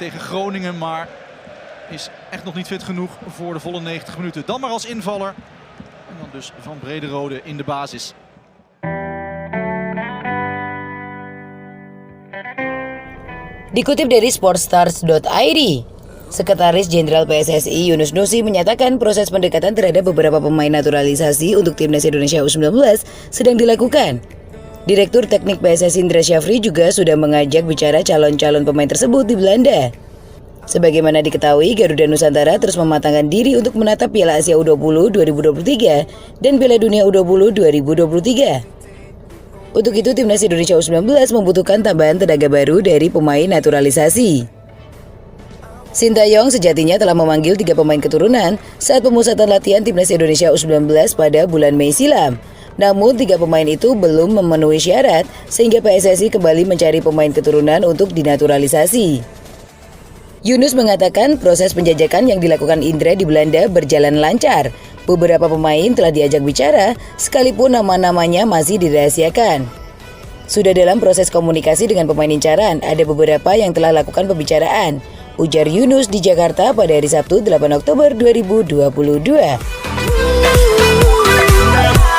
tegen Groningen, maar is echt nog niet fit genoeg voor de volle 90 minuten. Dan maar als invaller. En dan dus Van Brederode in de basis. Dikutip dari sportstars.id, Sekretaris Jenderal PSSI Yunus Nusi menyatakan proses pendekatan terhadap beberapa pemain naturalisasi untuk Timnas Indonesia U19 sedang dilakukan. Direktur Teknik PSSI Indra Syafri juga sudah mengajak bicara calon-calon pemain tersebut di Belanda. Sebagaimana diketahui, Garuda Nusantara terus mematangkan diri untuk menatap Piala Asia U20 2023 dan Piala Dunia U20 2023. Untuk itu, Timnas Indonesia U19 membutuhkan tambahan tenaga baru dari pemain naturalisasi. Sintayong sejatinya telah memanggil 3 pemain keturunan saat pemusatan latihan Timnas Indonesia U19 pada bulan Mei silam. Namun 3 pemain itu belum memenuhi syarat sehingga PSSI kembali mencari pemain keturunan untuk dinaturalisasi. Yunus mengatakan proses penjajakan yang dilakukan Indra di Belanda berjalan lancar. Beberapa pemain telah diajak bicara, sekalipun nama-namanya masih dirahasiakan. Sudah dalam proses komunikasi dengan pemain incaran, ada beberapa yang telah lakukan pembicaraan, ujar Yunus di Jakarta pada hari Sabtu 8 Oktober 2022.